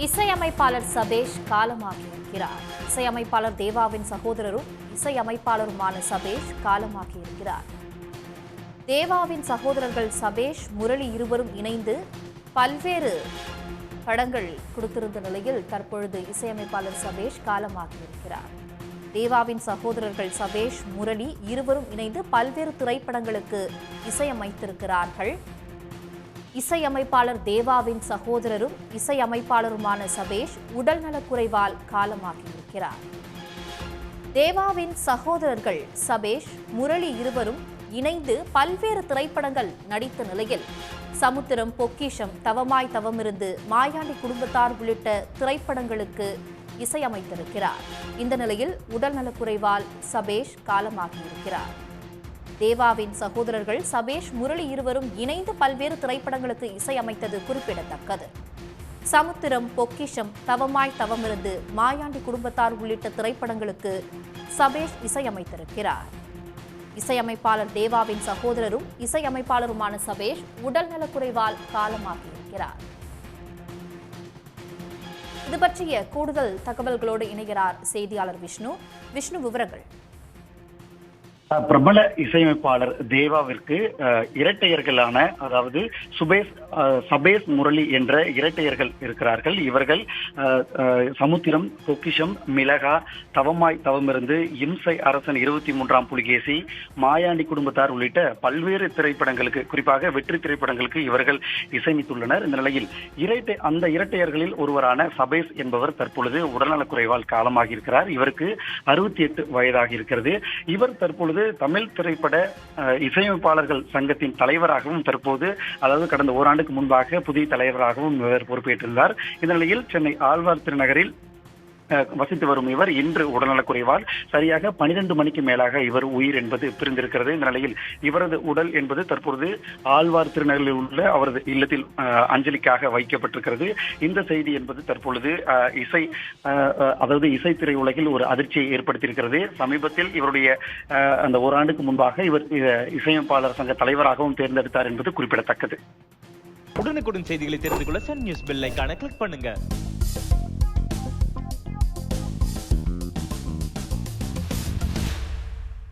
இசையமைப்பாளர் சபேஷ் காலமாகியிருக்கிறார். இசையமைப்பாளர் தேவாவின் சகோதரரும் இசையமைப்பாளருமான சபேஷ் காலமாகியிருக்கிறார். தேவாவின் சகோதரர்கள் சபேஷ், முரளி இருவரும் இணைந்து பல்வேறு படங்கள் கொடுத்திருந்த நிலையில் தற்பொழுது இசையமைப்பாளர் சபேஷ் காலமாகியிருக்கிறார். தேவாவின் சகோதரர்கள் சபேஷ், முரளி இருவரும் இணைந்து பல்வேறு திரைப்படங்களுக்கு இசையமைத்திருக்கிறார்கள். இசையமைப்பாளர் தேவாவின் சகோதரரும் இசையமைப்பாளருமான சபேஷ் உடல்நலக்குறைவால் காலமாகியிருக்கிறார். தேவாவின் சகோதரர்கள் சபேஷ், முரளி இருவரும் இணைந்து பல்வேறு திரைப்படங்கள் நடித்த நிலையில் சமுத்திரம், பொக்கிஷம், தவமாய் தவமிருந்து, மாயாண்டி குடும்பத்தார் உள்ளிட்ட திரைப்படங்களுக்கு இசையமைத்திருக்கிறார். இந்த நிலையில் உடல்நலக்குறைவால் சபேஷ் காலமாகியிருக்கிறார். தேவாவின் சகோதரர்கள் சபேஷ், முரளி இருவரும் இணைந்து பல்வேறு திரைப்படங்களுக்கு இசையமைத்தது குறிப்பிடத்தக்கது. சமுத்திரம், பொக்கிஷம், தவமாய் தவமிருந்து, மாயாண்டி குடும்பத்தார் உள்ளிட்ட திரைப்படங்களுக்கு சபேஷ் இசையமைத்திருக்கிறார். இசையமைப்பாளர் தேவாவின் சகோதரரும் இசையமைப்பாளருமான சபேஷ் உடல்நலக்குறைவால் காலமாகியிருக்கிறார். இது பற்றிய கூடுதல் தகவல்களோடு இணைகிறார் செய்தியாளர் விஷ்ணு. விஷ்ணு, விவரங்கள். பிரபல இசையமைப்பாளர் தேவாவிற்கு இரட்டையர்களான, அதாவது சபேஷ், முரளி என்ற இரட்டையர்கள் இருக்கிறார்கள். இவர்கள் சமுத்திரம், பொக்கிஷம், மிளகா, தவமாய் தவமிருந்து, இம்சை அரசன் 23ஆம் புலிகேசி, மாயாண்டி குடும்பத்தார் உள்ளிட்ட பல்வேறு திரைப்படங்களுக்கு, குறிப்பாக வெற்றி திரைப்படங்களுக்கு இவர்கள் இசையமைத்துள்ளனர். இந்த நிலையில் அந்த இரட்டையர்களில் ஒருவரான சபேஷ் என்பவர் தற்பொழுது உடல்நலக்குறைவால் காலமாகியிருக்கிறார். இவருக்கு 68 வயதாக இருக்கிறது. இவர் தற்பொழுது தமிழ் திரைப்பட இசையமைப்பாளர்கள் சங்கத்தின் தலைவராகவும் தற்போது, அதாவது கடந்த ஓராண்டுக்கு முன்பாக புதிய தலைவராகவும் இவர் பொறுப்பேற்றிருந்தார். இந்த நிலையில் சென்னை ஆழ்வார் திருநகரில் வசித்து வரும் இவர் இன்று உடல்நலக்குறைவால் சரியாக 12 மணிக்கு மேலாக இவர் உயிர் என்பது பிரிந்திருக்கிறது. இந்த நிலையில் இவரது உடல் என்பது தற்பொழுது ஆழ்வார் திருநகரில் உள்ள அவரது இல்லத்தில் அஞ்சலிக்காக வைக்கப்பட்டிருக்கிறது. இந்த செய்தி என்பது தற்பொழுது இசை திரையுலகில் ஒரு அதிர்ச்சியை ஏற்படுத்தியிருக்கிறது. சமீபத்தில் இவருடைய அந்த ஓராண்டுக்கு முன்பாக இவர் இசையமைப்பாளர் சங்க தலைவராகவும் தேர்ந்தெடுத்தார் என்பது குறிப்பிடத்தக்கது. உடனுக்குடன் செய்திகளை தெரிந்து கொள்ள சன் நியூஸ் பெல் ஐகானை கிளிக் பண்ணுங்க.